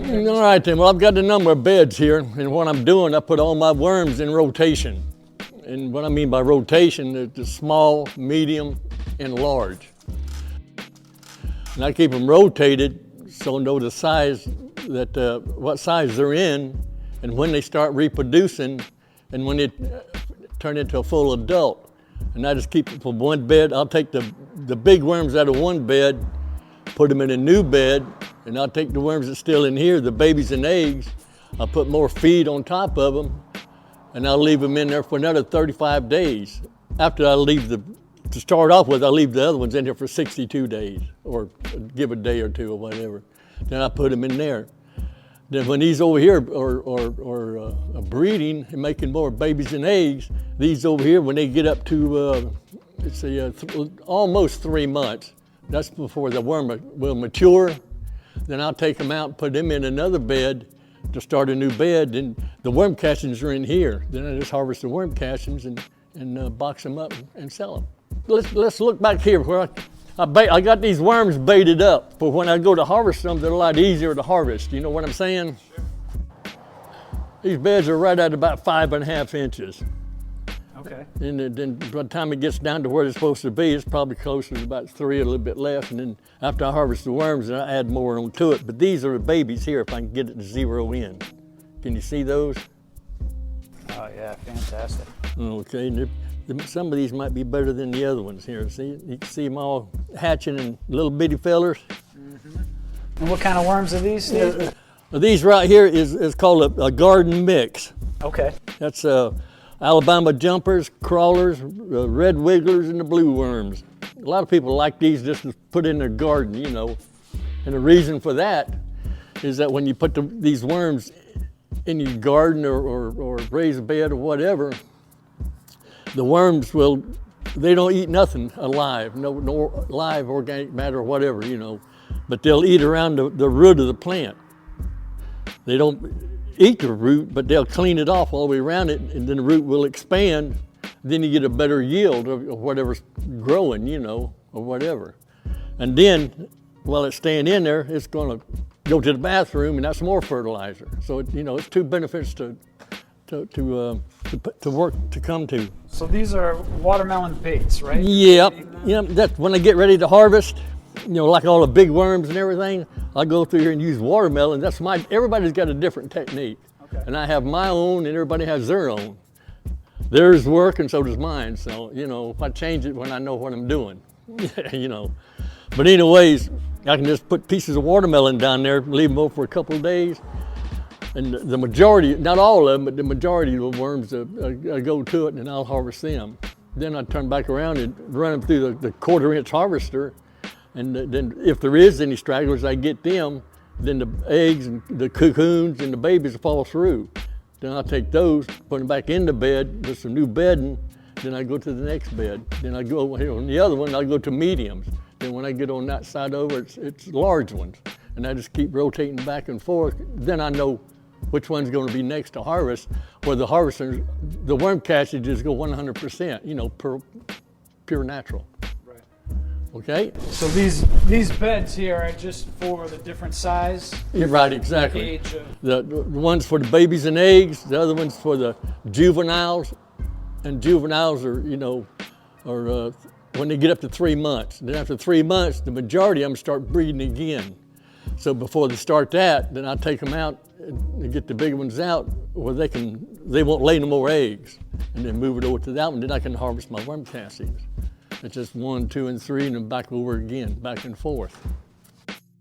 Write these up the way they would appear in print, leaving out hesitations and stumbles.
All right then, well I've got a number of beds here, and what I'm doing, I put all my worms in rotation. And what I mean by rotation, the small, medium, and large. And I keep them rotated so I know the size that, what size they're in, and when they start reproducing, and when they turn into a full adult. And I just keep it from one bed. I'll take the big worms out of one bed, put them in a new bed, and I'll take the worms that's still in here, the babies and eggs, I'll put more feed on top of them, and I'll leave them in there for another 35 days. After I leave to start off with, I'll leave the other ones in here for 62 days, or give a day or two or whatever. Then I put them in there. Then when these over here are breeding and making more babies and eggs, these over here, when they get up to, let's say, almost 3 months, that's before the worm will mature. Then I'll take them out and put them in another bed to start a new bed. And the worm castings are in here. Then I just harvest the worm castings and box them up and sell them. Let's look back here where I got these worms baited up for when I go to harvest them, they're a lot easier to harvest. You know what I'm saying? Sure. These beds are right at about 5.5 inches. Okay. And then by the time it gets down to where it's supposed to be, it's probably closer to about 3, a little bit less. And then after I harvest the worms, I add more onto it. But these are the babies here if I can get it to zero in. Can you see those? Oh yeah, fantastic. Okay. Some of these might be better than the other ones here. See, you can see them all hatching in little bitty fellers. Mm-hmm. And what kind of worms are these, Steve? These right here is called a garden mix. Okay. That's Alabama jumpers, crawlers, red wigglers, and the blue worms. A lot of people like these just to put in their garden, you know. And the reason for that is that when you put these worms in your garden or raise a bed or whatever, the worms they don't eat nothing alive, no live organic matter or whatever, you know, but they'll eat around the root of the plant. They don't eat the root, but they'll clean it off all the way around it, and then the root will expand. Then you get a better yield of whatever's growing, you know, or whatever. And then, while it's staying in there, it's gonna go to the bathroom, and that's more fertilizer. So, you know, it's two benefits to come to. So these are watermelon baits, right? Yep. That's when I get ready to harvest, you know, like all the big worms and everything, I go through here and use watermelon. Everybody's got a different technique. Okay. And I have my own and everybody has their own. Theirs work and so does mine. So, you know, if I change it when I know what I'm doing, you know. But anyways, I can just put pieces of watermelon down there, leave them over for a couple of days. And the majority, not all of them, but the majority of the worms go to it, and I'll harvest them. Then I turn back around and run them through the 1/4-inch harvester. And then if there is any stragglers, I get them. Then the eggs and the cocoons and the babies fall through. Then I'll take those, put them back in the bed with some new bedding. Then I go to the next bed. Then I go here on the other one, I go to mediums. Then when I get on that side over, it's large ones. And I just keep rotating back and forth. Then I know which one's going to be next to harvest, where the worm castages go 100%, you know, pure natural. Right. Okay? So these beds here are just for the different size? You're right, exactly. Age of... The ones for the babies and eggs, the other ones for the juveniles, and juveniles are, you know, when they get up to 3 months. Then after 3 months, the majority of them start breeding again. So before they start that, then I take them out and get the big ones out where they won't lay no more eggs, and then move it over to that one. Then I can harvest my worm castings. It's just 1, 2, and 3, and then back over again, back and forth.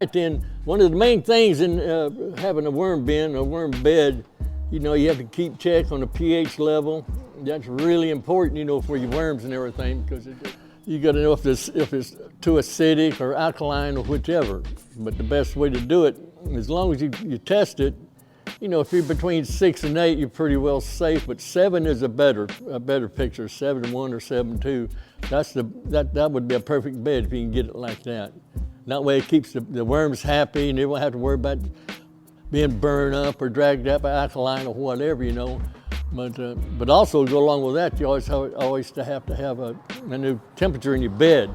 Right then, one of the main things in having a worm bin, a worm bed, you know, you have to keep check on the pH level. That's really important, you know, for your worms and everything, because you got to know if it's too acidic or alkaline or whichever. But the best way to do it, as long as you test it, you know, if you're between 6 and 8, you're pretty well safe. But 7 is a better picture. 7.1 or 7.2. That would be a perfect bed if you can get it like that. That way it keeps the worms happy, and they won't have to worry about being burned up or dragged up by alkaline or whatever, you know. But also go along with that, you always have to have a new temperature in your bed.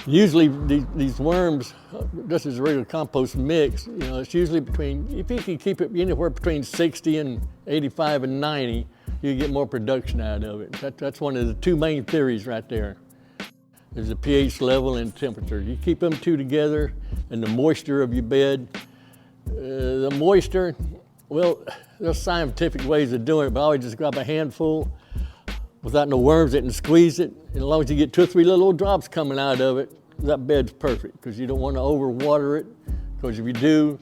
Usually these worms, this is a regular compost mix, you know, it's usually between, if you can keep it anywhere between 60 and 85 and 90, you get more production out of it. That's one of the two main theories right there. Is the pH level and temperature. You keep them two together and the moisture of your bed. The moisture, well, there's scientific ways of doing it, but I always just grab a handful without no worms in it and squeeze it. And as long as you get 2 or 3 little drops coming out of it, that bed's perfect because you don't want to overwater it, because if you do,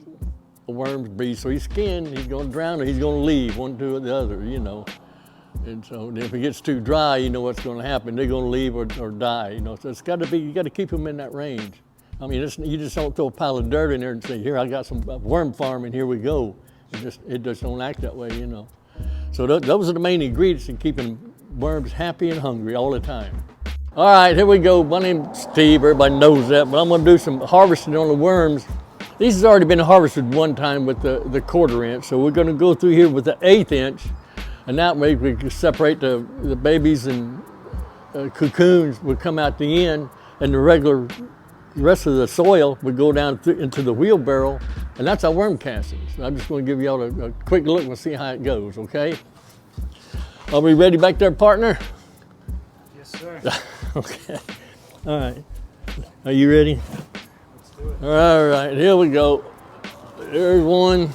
the worms breathe through your skin, he's going to drown or he's going to leave, one to the other, you know. And so if it gets too dry, you know what's going to happen. They're going to leave or die, you know. So it's got to be, you got to keep them in that range. I mean, you just don't throw a pile of dirt in there and say, here, I got some worm farm and here we go. It just don't act that way, you know. So those are the main ingredients in keeping worms happy and hungry all the time. All right, here we go. My name's Steve, everybody knows that, but I'm gonna do some harvesting on the worms. These has already been harvested one time with the 1/4 inch, so we're gonna go through here with the 1/8 inch, and that way we can separate the babies and cocoons would come out the end, and the rest of the soil would go down into the wheelbarrow, and that's our worm castings. So I'm just gonna give y'all a quick look and see how it goes, okay? Are we ready back there, partner? Yes, sir. Okay, all right. Are you ready? Let's do it. All right, here we go. There's one.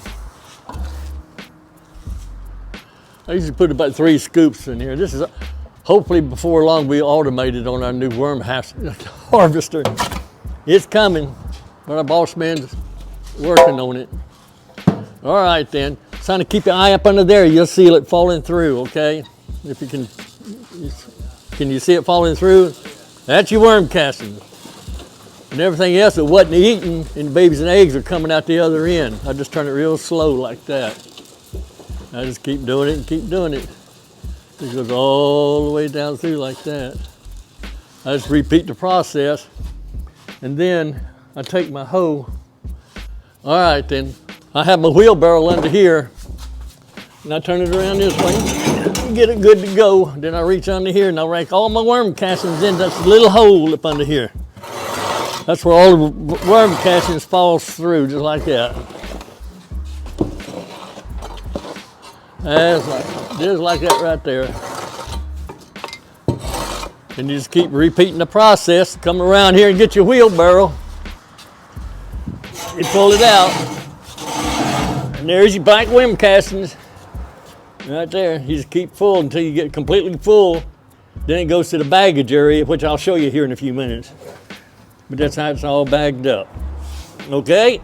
I usually put about 3 scoops in here. This is, hopefully before long we automated on our new worm harvester. It's coming, but our boss man's working on it. All right then, it's time to keep your eye up under there. You'll see it falling through, okay? If you can you see it falling through? That's your worm castings. And everything else that wasn't eaten, and the babies and eggs are coming out the other end. I just turn it real slow like that. I just keep doing it and keep doing it. It goes all the way down through like that. I just repeat the process, and then I take my hoe. All right then, I have my wheelbarrow under here, and I turn it around this way. Get it good to go. Then I reach under here and I rake all my worm castings in that little hole up under here. That's where all the worm castings falls through, just like that. Just like that right there. And you just keep repeating the process. Come around here and get your wheelbarrow. You pull it out. And there's your black worm castings. Right there, you just keep full until you get completely full. Then it goes to the baggage area, which I'll show you here in a few minutes. But that's how it's all bagged up. Okay?